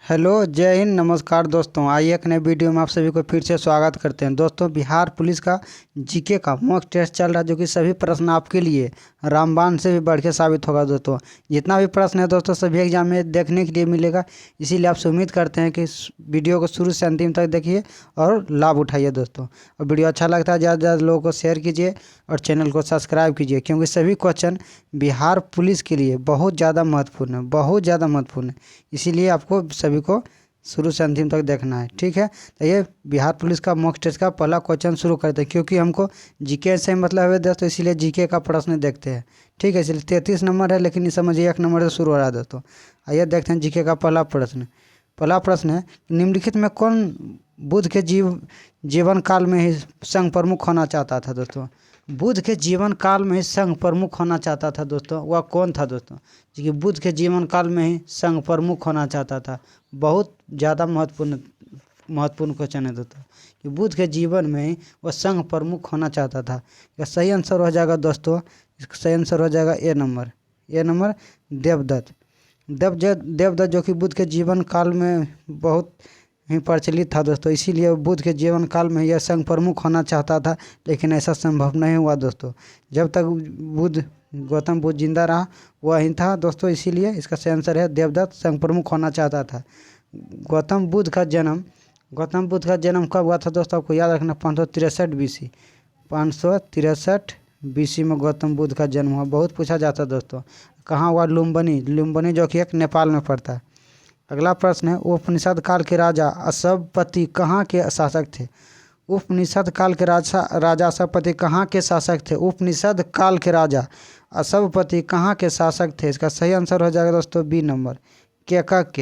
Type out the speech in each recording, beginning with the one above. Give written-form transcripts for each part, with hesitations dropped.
Hello, जय हिंद, नमस्कार दोस्तों। आइए एक नए वीडियो में आप सभी को फिर से स्वागत करते हैं। दोस्तों, बिहार पुलिस का जीके का मॉक टेस्ट चल रहा है, जो कि सभी प्रश्न आपके लिए रामबाण से भी बढ़ के साबित होगा। दोस्तों, जितना भी प्रश्न है दोस्तों सभी एग्जाम में देखने के लिए मिलेगा। इसीलिए आपसे उम्मीद करते हैं कि इस वीडियो को शुरू से अंतिम तक देखिए और लाभ उठाइए। दोस्तों, और वीडियो अच्छा लगता है ज़्यादा से ज़्यादा लोगों को शेयर कीजिए और चैनल को सब्सक्राइब कीजिए, क्योंकि सभी क्वेश्चन बिहार पुलिस के लिए बहुत ज़्यादा महत्वपूर्ण है, बहुत ज़्यादा महत्वपूर्ण है। इसीलिए आपको सभी को शुरू से अंतिम तक देखना है, ठीक है। तो ये बिहार पुलिस का मॉक टेस्ट का पहला क्वेश्चन शुरू करते हैं, क्योंकि हमको जीके से मतलब है दोस्तों, इसीलिए जीके का प्रश्न देखते हैं, ठीक है। इसलिए 33 नंबर है, लेकिन इस समझिए 1 नंबर से शुरू हो रहा है दोस्तों। आइए देखते हैं जीके का पहला प्रश्न। पहला प्रश्न है, निम्नलिखित में कौन बुद्ध के जीवन काल में ही संघ प्रमुख होना चाहता था। दोस्तों, बुद्ध के जीवन काल में ही संघ प्रमुख होना चाहता था दोस्तों, वह कौन था दोस्तों? कि बुद्ध के जीवन काल में ही संघ प्रमुख होना चाहता था। बहुत ज़्यादा महत्वपूर्ण क्वेश्चन है दोस्तों, कि बुद्ध के जीवन में ही वह संघ प्रमुख होना चाहता था। इसका सही आंसर हो जाएगा दोस्तों, इसका सही आंसर हो जाएगा ए नंबर देवदत्त। देवदत्त जो कि बुद्ध के जीवन काल में बहुत ही प्रचलित था दोस्तों, इसीलिए बुद्ध के जीवन काल में यह संघ प्रमुख होना चाहता था, लेकिन ऐसा संभव नहीं हुआ दोस्तों। जब तक गौतम बुद्ध जिंदा रहा वही था दोस्तों, इसीलिए इसका सही आंसर है देवदत्त संघ प्रमुख होना चाहता था। गौतम बुद्ध का जन्म कब हुआ था दोस्तों? आपको याद रखना, 563 BC। 563 BC में गौतम बुद्ध का जन्म हुआ। बहुत पूछा जाता है दोस्तों, कहाँ हुआ? लुम्बिनी जो कि एक नेपाल में पड़ता है। अगला प्रश्न है, उपनिषद काल के राजा अशवपति कहाँ के शासक थे? उपनिषद काल के राजा अशवपति कहाँ के शासक थे? उपनिषद काल के राजा अशवपति कहाँ के शासक थे? इसका सही आंसर हो जाएगा दोस्तों बी नंबर, केकक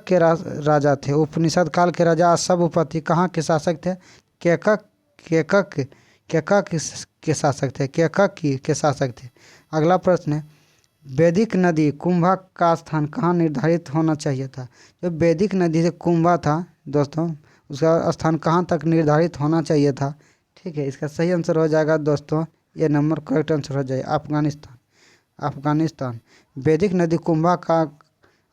के राजा थे। उपनिषद काल के राजा अशवपति कहाँ के शासक थे? केकक के शासक थे। अगला प्रश्न है, वैदिक नदी कुंभा का स्थान कहाँ निर्धारित होना चाहिए था? जो वैदिक नदी से कुंभा था दोस्तों, उसका स्थान कहाँ तक निर्धारित होना चाहिए था? ठीक है, इसका सही आंसर हो जाएगा दोस्तों ये नंबर, करेक्ट आंसर हो जाएगा अफगानिस्तान। वैदिक नदी कुंभा का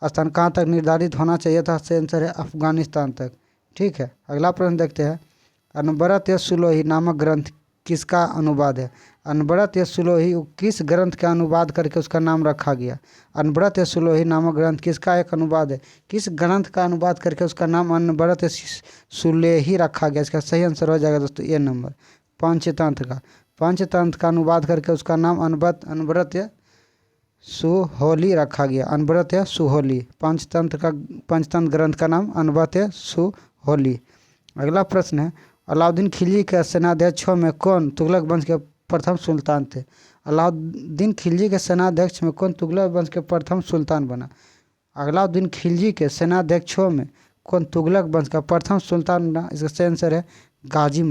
स्थान कहाँ तक निर्धारित होना चाहिए था? सही आंसर है अफगानिस्तान तक, ठीक है। अगला प्रश्न देखते हैं, अनबरत सुलोही नामक ग्रंथ किसका अनुवाद है? अनबरत सुलोही किस ग्रंथ का अनुवाद करके उसका नाम रखा गया? अनबरत सुलोही नामक ग्रंथ किसका एक अनुवाद है? किस ग्रंथ का अनुवाद करके उसका नाम अनबरत सुलेही रखा गया? इसका सही आंसर हो जाएगा दोस्तों ये नंबर, पंचतंत्र का अनुवाद करके उसका नाम अनबरत सुहोली रखा गया। अनबरत सुहोली, पंचतंत्र ग्रंथ का नाम अनबरत सुहोली। अगला प्रश्न है, अलाउद्दीन खिलजी के सेनाध्यक्ष में कौन तुगलक वंश के प्रथम सुल्तान थे? अलाउद्दीन खिलजी के सेनाध्यक्ष में कौन तुगलक वंश के प्रथम सुल्तान बना? अलाउद्दीन खिलजी के सेनाध्यक्षों में कौन तुगलक वंश का प्रथम सुल्तान बना? इसका सही आंसर है गाजी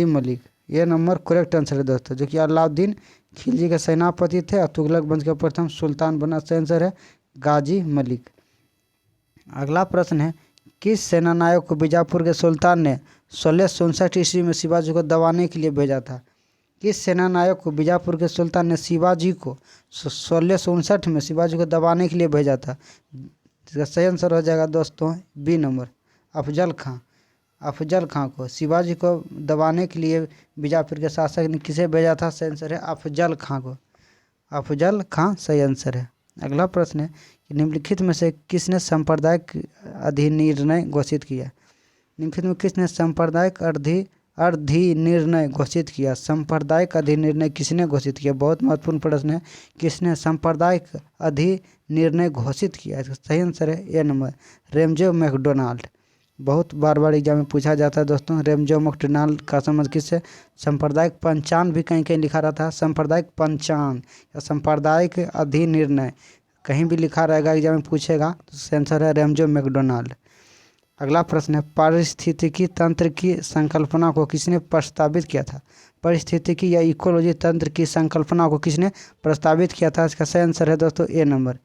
मलिक। ये नंबर करेक्ट आंसर है दोस्तों, जो कि अलाउद्दीन खिलजी के सेनापति थे और तुगलक वंश के प्रथम सुल्तान बना। सही आंसर है गाजी मलिक। अगला प्रश्न है, किस सेनानायक को बीजापुर के सुल्तान ने 1659 ईस्वी में शिवाजी को दबाने के लिए भेजा था? किस सेनानायक को बीजापुर के सुल्तान ने शिवाजी को 1659 में शिवाजी को दबाने के लिए भेजा था? इसका सही आंसर हो जाएगा दोस्तों बी नंबर, अफजल खां को शिवाजी को दबाने के लिए बीजापुर के शासक ने किसे भेजा था? सही आंसर है अफजल खां सही आंसर है। अगला प्रश्न है कि निम्नलिखित में से किसने सांप्रदायिक अधिनिर्णय घोषित किया? निम्नलिखित में किसने सांप्रदायिक अधिनिर्णय घोषित किया? सांप्रदायिक अधिनिर्णय किसने घोषित किया? बहुत महत्वपूर्ण प्रश्न है, किसने सांप्रदायिक अधिनिर्णय घोषित किया? इसका सही आंसर है ए नंबर, रेमजे मैकडोनाल्ड। बहुत बार एग्जाम में पूछा जाता है दोस्तों, रेमजे मैकडोनाल्ड का समझ किससे? सांप्रदायिक पंचांग भी कहीं लिखा रहता है, सांप्रदायिक पंचांग या सांप्रदायिक अधिनिर्णय कहीं भी लिखा रहेगा, एग्जाम में पूछेगा, तो आंसर है रेमजे मैकडोनाल्ड। अगला प्रश्न है, पारिस्थितिकी तंत्र की संकल्पना को किसने प्रस्तावित किया था? पारिस्थितिकी या इकोलॉजी तंत्र की संकल्पना को किसने प्रस्तावित किया था? इसका सही आंसर है दोस्तों ए नंबर,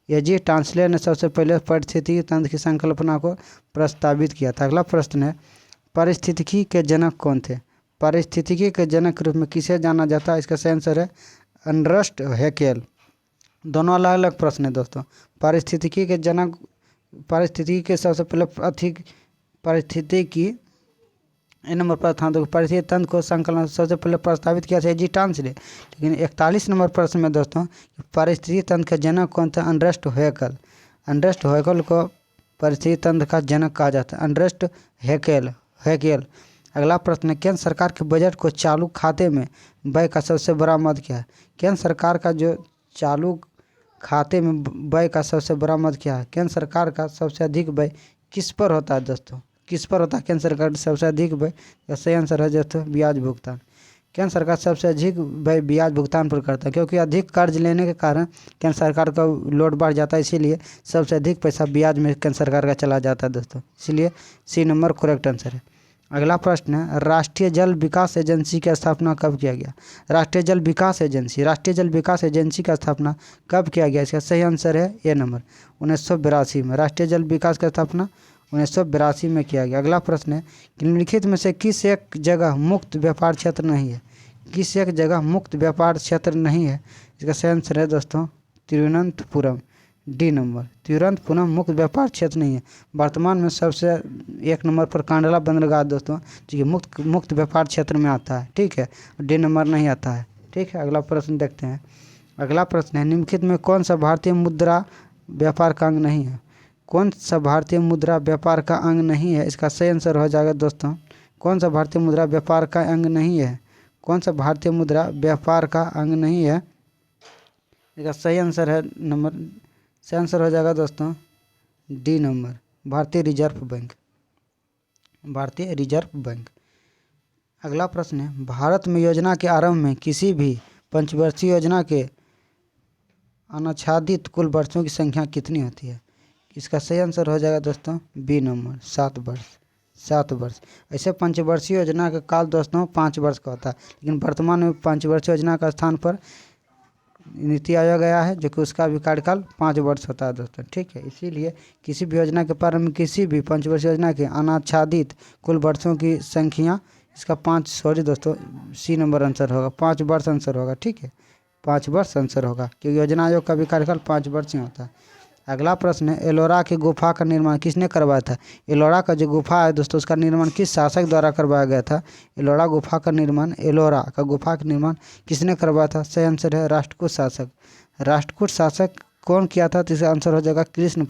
एजी टांसले ने सबसे पहले पारिस्थितिकी तंत्र की संकल्पना को प्रस्तावित किया था। अगला प्रश्न है, पारिस्थितिकी के जनक कौन थे? पारिस्थितिकी के जनक के रूप में किसे जाना जाता है? इसका सही आंसर है अर्नस्ट हैकेल। दोनों अलग अलग प्रश्न है दोस्तों। पारिस्थितिकी के जनक, पारिस्थितिकी के सबसे पहले अधिक पारिस्थितिकी ए नंबर पर था, तो परिस्थिति तंत्र को संकलन सबसे पहले प्रस्तावित किया था जीटांस ने। लेकिन 41 नंबर प्रश्न में दोस्तों, परिस्थिति तंत्र का जनक कौन था? Unrest Hückel. अनरेस्ट हैकेल को परिस्थिति तंत्र का जनक कहा जाता है, अनरेस्ट हैकेल। अगला प्रश्न है, केंद्र सरकार के बजट को चालू खाते में व्यय का सबसे बड़ा मद क्या है? केंद्र सरकार का जो चालू खाते में व्यय का सबसे बड़ा मद क्या है? केंद्र सरकार का सबसे अधिक व्यय किस पर होता है दोस्तों? किस पर होता है केंद्र सरकार सबसे अधिक व्यय? या सही आंसर है दोस्तों ब्याज भुगतान। केंद्र सरकार सबसे अधिक व्यय ब्याज भुगतान पर करता है, क्योंकि अधिक कर्ज लेने के कारण केंद्र सरकार का लोड बढ़ जाता है, इसीलिए सबसे अधिक पैसा ब्याज में केंद्र सरकार का चला जाता है दोस्तों। इसलिए सी नंबर करेक्ट आंसर है। अगला प्रश्न है, राष्ट्रीय जल विकास एजेंसी की स्थापना कब किया गया? राष्ट्रीय जल विकास एजेंसी की स्थापना कब किया गया? इसका सही आंसर है ए नंबर 1982 में। राष्ट्रीय जल विकास की स्थापना 1982 में किया गया। अगला प्रश्न है, निम्नलिखित में से किस एक जगह मुक्त व्यापार क्षेत्र नहीं है? किस एक जगह मुक्त व्यापार क्षेत्र नहीं है? इसका सही आंसर है दोस्तों तिरुवनंतपुरम, डी नंबर। तिरुवनंतपुरम मुक्त व्यापार क्षेत्र नहीं है। वर्तमान में सबसे 1 नंबर पर कांडला बंदरगाह दोस्तों, जो कि मुक्त व्यापार क्षेत्र में आता है, ठीक है, डी नंबर नहीं आता है, ठीक है। अगला प्रश्न देखते हैं। अगला प्रश्न है, निम्नलिखित में कौन सा भारतीय मुद्रा व्यापार का अंग नहीं है? कौन सा भारतीय मुद्रा व्यापार का अंग नहीं है? इसका सही आंसर हो जाएगा दोस्तों, कौन सा भारतीय मुद्रा व्यापार का अंग नहीं है? कौन सा भारतीय मुद्रा व्यापार का अंग नहीं है? इसका सही आंसर है सही आंसर हो जाएगा दोस्तों डी नंबर, भारतीय रिजर्व बैंक, भारतीय रिजर्व बैंक। अगला प्रश्न है, भारत में योजना के आरंभ में किसी भी पंचवर्षीय योजना के अनाच्छादित कुल वर्षों की संख्या कितनी होती है? इसका सही आंसर हो जाएगा दोस्तों बी नंबर 7 वर्ष, 7 वर्ष। ऐसे पंचवर्षीय योजना का काल दोस्तों 5 वर्ष का होता है, लेकिन वर्तमान में पंचवर्षीय योजना का स्थान पर नीति आयोग गया है, जो कि उसका भी कार्यकाल 5 वर्ष होता है दोस्तों, ठीक है। इसीलिए किसी भी योजना के प्रारंभ में किसी भी पंचवर्षीय योजना के अनाच्छादित कुल वर्षों की संख्या, इसका 5 सॉरी दोस्तों सी नंबर आंसर होगा, 5 वर्ष आंसर होगा, ठीक है, 5 वर्ष आंसर होगा, क्योंकि योजना आयोग का भी कार्यकाल 5 वर्ष ही होता है। अगला प्रश्न है, एलोरा की गुफा का निर्माण किसने करवाया था? एलोरा का जो गुफा है दोस्तों, उसका निर्माण किस शासक द्वारा करवाया गया था? एलोरा गुफा का निर्माण किसने करवाया था? सही आंसर है राष्ट्रकूट शासक। राष्ट्रकूट शासक कौन किया था? तो इसका आंसर हो जाएगा कृष्ण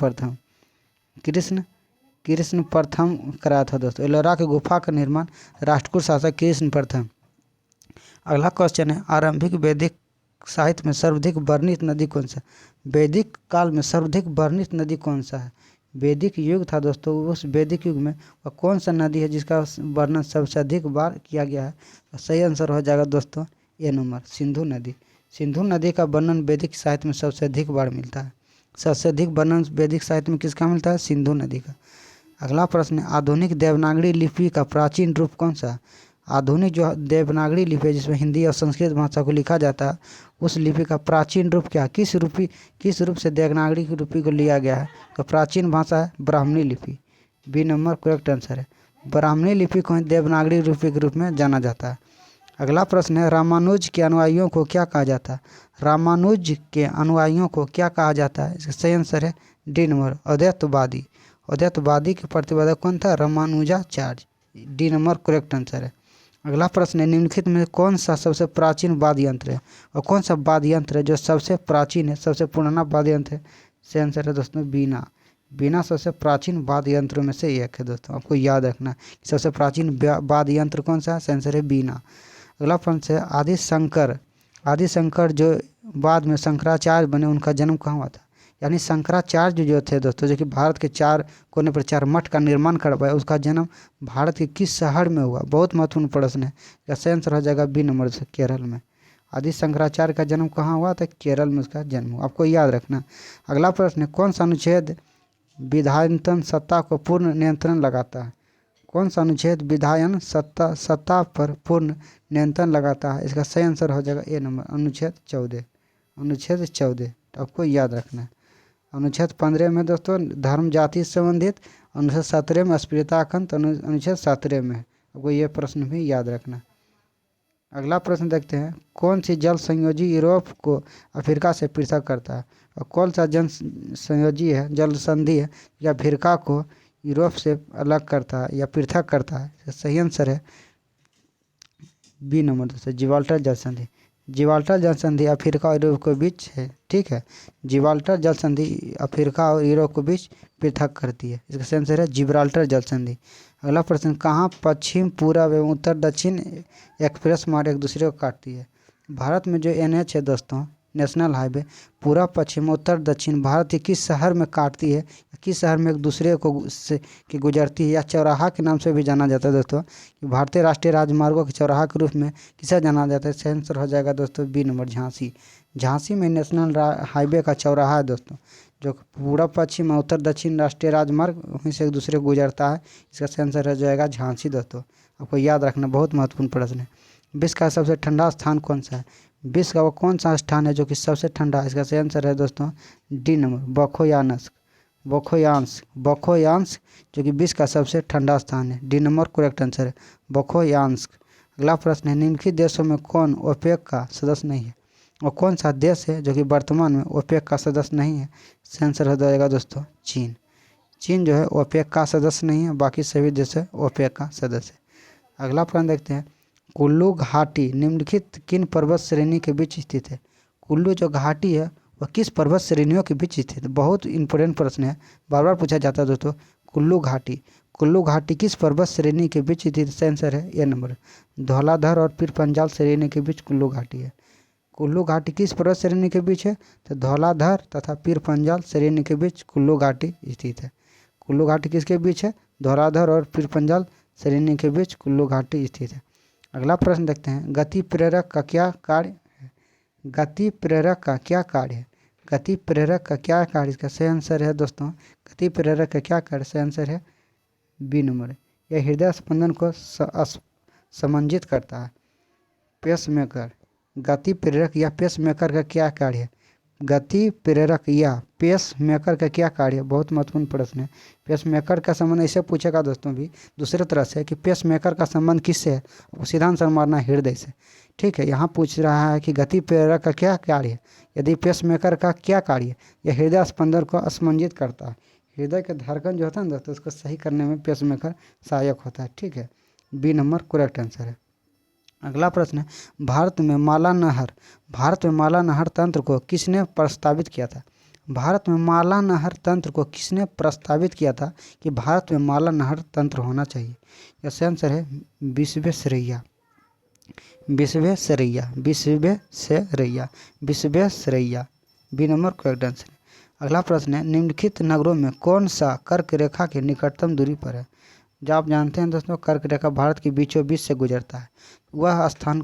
प्रथम कराया था दोस्तों। एलोरा की गुफा का निर्माण राष्ट्रकूट शासक कृष्ण प्रथम। अगला क्वेश्चन है, आरंभिक वैदिक साहित्य में सर्वाधिक वर्णित नदी कौन सा? वैदिक काल में सर्वाधिक वर्णित नदी कौन सा है? वैदिक युग था दोस्तों, उस वैदिक युग में वह कौन सा नदी है जिसका वर्णन सबसे अधिक बार किया गया है? सही आंसर हो जाएगा दोस्तों ए नंबर सिंधु नदी। सिंधु नदी का वर्णन वैदिक साहित्य में सबसे अधिक बार मिलता है। सबसे अधिक वर्णन वैदिक साहित्य में किसका मिलता है? सिंधु नदी का। अगला प्रश्न है, आधुनिक देवनागरी लिपि का प्राचीन रूप कौन सा है? आधुनिक जो देवनागरी लिपि है, जिसमें हिंदी और संस्कृत भाषा को लिखा जाता है, उस लिपि का प्राचीन रूप क्या है? किस रूप से देवनागरी की लिपि को लिया गया है? तो प्राचीन भाषा है ब्राह्मणी लिपि, बी नंबर करेक्ट आंसर है। ब्राह्मणी लिपि को देवनागरी लिपि के रूप में जाना जाता है। अगला प्रश्न है, रामानुज के अनुयायियों को क्या कहा जाता है? रामानुज के अनुयायियों को क्या कहा जाता है? इसका सही आंसर है डी नंबर अद्वैतवादी। अद्वैतवादी के प्रतिपादक कौन था? Ramanujacharya, D number correct answer है। अगला प्रश्न है, निम्नलिखित में कौन सा सबसे प्राचीन वाद्य यंत्र है? और कौन सा वाद्य यंत्र है जो सबसे प्राचीन है, सबसे पुराना वाद्य यंत्र है? सही आंसर है दोस्तों बीना। बीना सबसे प्राचीन वाद्य यंत्रों में से एक है दोस्तों, आपको याद रखना सबसे प्राचीन वाद्य यंत्र कौन सा है? सही आंसर है बीना। अगला प्रश्न है, आदि शंकर जो बाद में शंकराचार्य बने, उनका जन्म कहाँ हुआ था? यानी शंकराचार्य जो थे दोस्तों, जो कि भारत के 4 कोने पर 4 मठ का निर्माण करवाया, उसका जन्म भारत के किस शहर में हुआ? बहुत महत्वपूर्ण प्रश्न है। इसका सही आंसर हो जाएगा बी नंबर से केरल में। आदि शंकराचार्य का जन्म कहाँ हुआ था? केरल में उसका जन्म हुआ, आपको याद रखना। अगला प्रश्न है, कौन सा अनुच्छेद विधायतन सत्ता को पूर्ण नियंत्रण लगाता है? कौन सा अनुच्छेद विधायन सत्ता पर पूर्ण नियंत्रण लगाता है? इसका सही आंसर हो जाएगा ए नंबर अनुच्छेद 14। अनुच्छेद 14 आपको याद रखना है। अनुच्छेद 15 में दोस्तों धर्म जाति से संबंधित, अनुच्छेद 17 में अस्पृश्यता खंड, अनुच्छेद 17 में है। आपको ये प्रश्न भी याद रखना। अगला प्रश्न देखते हैं, कौन सी जल संयोजी यूरोप को अफ्रीका से पृथक करता है? और कौन सा जल संयोजी है, जल संधि है या अफ्रीका को यूरोप से अलग करता है या पृथक करता है? तो सही आंसर है बी नंबर दोस्तों, जिब्राल्टर जल संधि। जिब्राल्टर जल संधि अफ्रीका और यूरोप के बीच है। ठीक है, जिब्राल्टर जल संधि अफ्रीका और यूरोप के बीच पृथक करती है। इसका सही आंसर है जिब्राल्टर जल संधि। अगला प्रश्न, कहाँ पश्चिम पूरब एवं उत्तर दक्षिण एक्सप्रेस मार्ग एक दूसरे को काटती है? भारत में जो NH है दोस्तों, नेशनल हाईवे, पूरब पश्चिम उत्तर दक्षिण भारत के किस शहर में काटती है, किस शहर में एक दूसरे को से की गुजरती है, या चौराहा के नाम से भी जाना जाता है दोस्तों, कि भारतीय राष्ट्रीय राजमार्गों के चौराहा के रूप में किसे जाना जाता है? सही आंसर हो जाएगा दोस्तों बी नंबर, झांसी। झांसी में नेशनल हाईवे का चौराहा है दोस्तों, जो पूरब पश्चिम और उत्तर दक्षिण राष्ट्रीय राजमार्ग वहीं से एक दूसरे को गुजरता है। इसका सही आंसर हो जाएगा झांसी दोस्तों। आपको याद रखना, बहुत महत्वपूर्ण प्रश्न है। विश्व का सबसे ठंडा स्थान कौन सा है? विश्व का वो कौन सा स्थान है जो कि सबसे ठंडा है? इसका सही आंसर है दोस्तों डी नंबर, बखोयानस्क। बखोयांस्क जो कि विश्व का सबसे ठंडा स्थान है। डी नंबर करेक्ट आंसर है, बखोयांस्क। अगला प्रश्न है, निम्नलिखित देशों में कौन ओपेक का सदस्य नहीं है? और कौन सा देश है जो कि वर्तमान में ओपेक का सदस्य नहीं है? सही आंसर हो जाएगा दोस्तों चीन। चीन जो है ओपेक का सदस्य नहीं है, बाकी सभी देश है ओपेक का सदस्य है। अगला प्रश्न देखते हैं, कुल्लू घाटी निम्नलिखित किन पर्वत श्रेणी के बीच स्थित है? कुल्लू जो घाटी है वह किस पर्वत श्रेणियों के बीच स्थित है? बहुत इंपॉर्टेंट प्रश्न है, बार बार पूछा जाता है दोस्तों। कुल्लू घाटी किस पर्वत श्रेणी के बीच स्थित? सही आंसर है ए नंबर, धौलाधर और पीर पंजाल श्रेणी के बीच कुल्लू घाटी है। कुल्लू घाटी किस पर्वत श्रेणी के बीच है? तो धौलाधर तथा पीर पंजाल श्रेणी के बीच कुल्लू घाटी स्थित है। कुल्लू घाटी किसके बीच है? धौलाधर और पीर पंजाल श्रेणी के बीच कुल्लू घाटी स्थित है। अगला प्रश्न देखते हैं, गति प्रेरक का क्या कार्य है? गति प्रेरक का क्या कार्य है? गति प्रेरक का क्या कार्य? इसका सही आंसर है दोस्तों, गति प्रेरक का क्या कार्य? सही आंसर है बी नंबर, यह हृदय स्पंदन को समंजित करता है। पेसमेकर, गति प्रेरक या पेसमेकर का क्या कार्य है? गति प्रेरक या पेस मेकर का क्या कार्य है? बहुत महत्वपूर्ण प्रश्न है। पेस मेकर का संबंध ऐसे पूछेगा दोस्तों भी दूसरे तरह से कि पेस मेकर का संबंध किससे है? सीधा आंसर मारना हृदय से। ठीक है, यहाँ पूछ रहा है कि गति प्रेरक का क्या कार्य है, यदि पेस मेकर का क्या कार्य है? यह हृदय स्पंदन को समंजित करता है। हृदय का धड़कन जो होता है ना दोस्तों, उसको सही करने में पेस मेकर सहायक होता है। ठीक है, बी नंबर करेक्ट आंसर है। अगला प्रश्न है, भारत में माला नहर तंत्र को किसने प्रस्तावित किया था? भारत में माला नहर तंत्र को किसने प्रस्तावित किया था कि भारत में माला नहर तंत्र होना चाहिए? यह सही आंसर है Visvesvaraya. B number correct answer है। अगला प्रश्न है, निम्नलिखित नगरों में कौन सा कर्क रेखा के निकटतम दूरी पर है? जो आप जानते हैं दोस्तों, कर्क रेखा भारत के बीचों बीच से गुजरता है। वह स्थान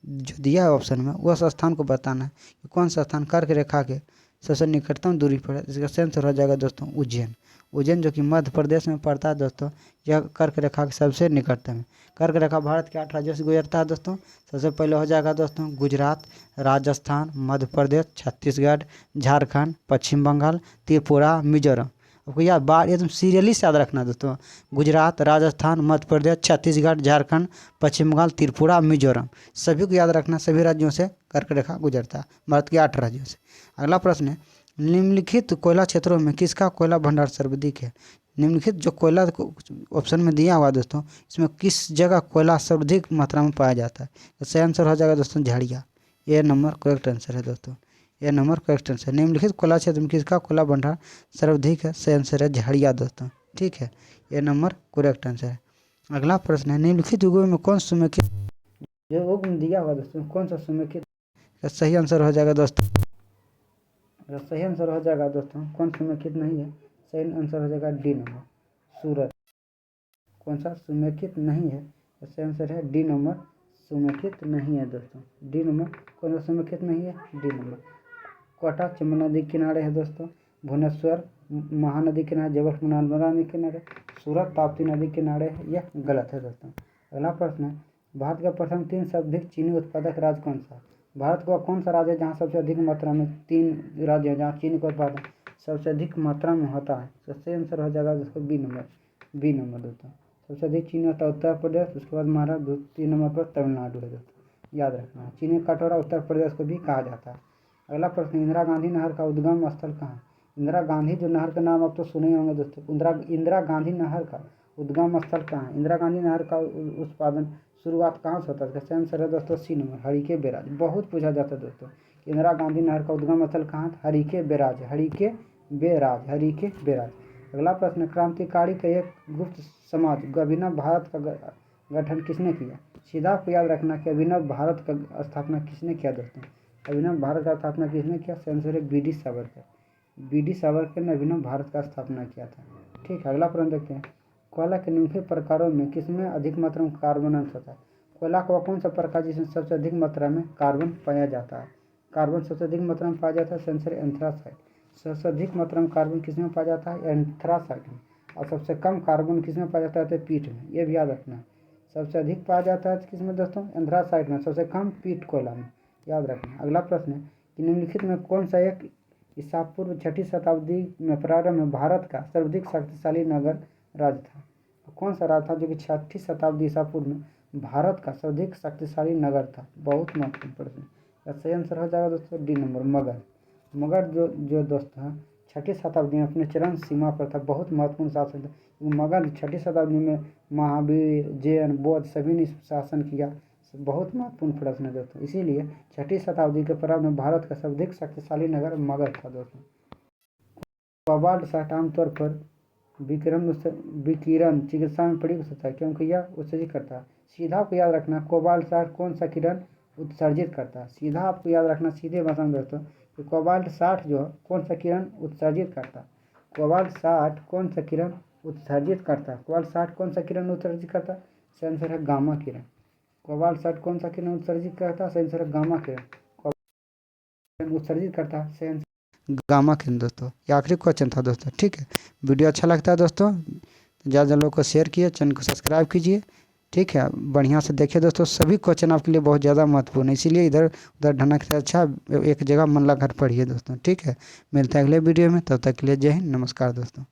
जो दिया है ऑप्शन में, वह स्थान को बताना है कि कौन सा स्थान कर्क रेखा के सबसे निकटतम दूरी पर है। इसका सही आंसर हो जाएगा दोस्तों उज्जैन। उज्जैन जो कि मध्य प्रदेश में पड़ता है दोस्तों, यह कर्क रेखा के सबसे निकटतम है। कर्क रेखा भारत के 8 राज्यों से गुजरता है दोस्तों। सबसे पहले हो जाएगा दोस्तों गुजरात, राजस्थान, मध्य प्रदेश, छत्तीसगढ़, झारखंड, पश्चिम बंगाल, त्रिपुरा, मिजोरम। आपको याद बार एकदम सीरियली से याद रखना है दोस्तों, गुजरात, राजस्थान, मध्य प्रदेश, छत्तीसगढ़, झारखंड, पश्चिम बंगाल, त्रिपुरा, मिजोरम, सभी को याद रखना। सभी राज्यों से कर्क रेखा गुजरता है, भारत के 8 राज्यों से। अगला प्रश्न है, निम्नलिखित कोयला क्षेत्रों में किसका कोयला भंडार सर्वाधिक है? निम्नलिखित जो कोयला ऑप्शन में दिया हुआ दोस्तों, इसमें किस जगह कोयला सर्वाधिक मात्रा में पाया जाता है? तो सही आंसर हो जाएगा दोस्तों झाड़िया। ये नंबर करेक्ट आंसर है दोस्तों, यह नंबर करेक्ट आंसर। निम्नलिखित कोयला क्षेत्र में किसका कोयला भंडार सर्वाधिक है? सही आंसर है झाड़िया दोस्तों। ठीक है, यह नंबर करेक्ट आंसर है। अगला प्रश्न है, निम्नलिखित युगों में कौन सुमेखित, जो युग दिया हुआ दोस्तों कौन सा सुमेखित? सही आंसर हो जाएगा दोस्तों, सही आंसर हो जाएगा दोस्तों कौन सुमेखित नहीं है? सही आंसर हो जाएगा डी नंबर सूरज। कौन सा सुमेखित नहीं है? सही आंसर है डी नंबर सुमेखित नहीं है दोस्तों। डी नंबर कौन सा सुमेखित नहीं है? डी नंबर कोटा चंबल नदी किनारे है दोस्तों, भुवनेश्वर महानदी किनारे, जबलपुर नर्मदा नदी किनारे, सूरत ताप्ती नदी किनारे है। यह गलत है दोस्तों। अगला प्रश्न है, भारत का प्रथम 3 सर्वाधिक चीनी उत्पादक राज्य कौन सा? भारत का कौन सा राज्य है जहाँ सबसे अधिक मात्रा में 3 राज्य है जहाँ चीनी का उत्पादन सबसे अधिक मात्रा में होता है? तो सही आंसर हो जाएगा दोस्तों बी नंबर दोस्तों। सबसे अधिक चीनी होता है उत्तर प्रदेश, उसके बाद महाराष्ट्र, 3 नंबर पर तमिलनाडु है दोस्तों। याद रखना। चीनी कटोरा उत्तर प्रदेश को भी कहा जाता है। अगला प्रश्न, इंदिरा गांधी नहर का उद्गम स्थल कहाँ है? इंदिरा गांधी जो नहर का नाम आप तो सुने ही होंगे दोस्तों। इंदिरा गांधी नहर का उद्गम स्थल कहाँ है? इंदिरा गांधी नहर का उत्पादन शुरुआत कहाँ से होता है? इसका आंसर है दोस्तों सी नंबर, हरिके बैराज। बहुत पूछा जाता है दोस्तों, इंदिरा गांधी नहर का उद्गम स्थल कहाँ है? Harike barrage, Harike barrage, Harike barrage. अगला प्रश्न, क्रांतिकारी का एक गुप्त समाज अभिनव भारत का गठन किसने किया? सीधा आपको याद रखना कि अभिनव भारत का स्थापना किसने किया दोस्तों? अभिनव भारत का स्थापना किसने किया? आंसर है बी.डी. सावरकर। बी.डी. सावरकर ने अभिनव भारत का स्थापना किया था। ठीक है, अगला प्रश्न देखते हैं, कोयला के निम्नलिखित प्रकारों में किसमें अधिक मात्रा में कार्बन अंश होता है? कोयला का कौन सा प्रकार जिसमें सबसे अधिक मात्रा में कार्बन पाया जाता है? कार्बन सबसे अधिक मात्रा में पाया जाता है, आंसर एंथ्रासाइड। सबसे अधिक मात्रा में कार्बन किसमें पाया जाता है? एंथ्रासाइड में। और सबसे कम कार्बन किसमें पाया जाता है? पीट में। ये भी याद रखना है, सबसे अधिक पाया जाता है किसमें दोस्तों? एंथ्रासाइड में, सबसे कम पीट कोयला में, याद रखना। अगला प्रश्न है कि निम्नलिखित में कौन सा एक ईसा पूर्व 6वीं शताब्दी में प्रारंभ में भारत का सर्वाधिक शक्तिशाली नगर राज्य था? कौन सा राज्य था जो कि 6वीं शताब्दी ईसा पूर्व में भारत का सर्वाधिक शक्तिशाली नगर था? बहुत महत्वपूर्ण प्रश्न। सही आंसर हो जाएगा दोस्तों डी नंबर, मगध। मगध जो दोस्त था 6वीं शताब्दी में अपने चरम सीमा पर था, बहुत महत्वपूर्ण शासक था। मगध 6वीं शताब्दी में महावीर, जैन, बौद्ध सभी ने शासन किया। बहुत महत्वपूर्ण प्रश्न है दोस्तों, इसीलिए 6वीं शताब्दी के प्रारंभ में भारत का सर्वाधिक शक्तिशाली नगर मगध था दोस्तों। कोबाल्ट साठ आमतौर पर विकिरण चिकित्सा में प्रयुक्त होता है क्योंकि यह उत्सर्जित करता है। सीधा आपको याद रखना, कोबाल्ट साठ कौन सा किरण उत्सर्जित करता है? सीधा आपको याद रखना, सीधे भाषा में दोस्तों, कि कोबाल्ट 60 जो कौन सा किरण उत्सर्जित करता है? कोबाल्ट 60 कौन सा किरण उत्सर्जित करता है? कोबाल्ट 60 कौन सा किरण उत्सर्जित करता है? आंसर है गामा किरण। कोबाल्ट 60 कौन सा किरण उत्सर्जित करता है? आंसर है गामा किरण उत्सर्जित करता है, गामा किरण दोस्तों। ये आखिरी क्वेश्चन था दोस्तों। ठीक है, वीडियो अच्छा लगता है दोस्तों, ज़्यादा लोगों को शेयर कीजिए, चैनल को सब्सक्राइब कीजिए। ठीक है, बढ़िया से देखिए दोस्तों, सभी क्वेश्चन आपके लिए बहुत ज़्यादा महत्वपूर्ण है, इसीलिए इधर उधर ढनक से अच्छा एक जगह मन लगाकर पढ़िए दोस्तों। ठीक है, मिलते हैं अगले वीडियो में, तब तक के लिए जय हिंद, नमस्कार दोस्तों।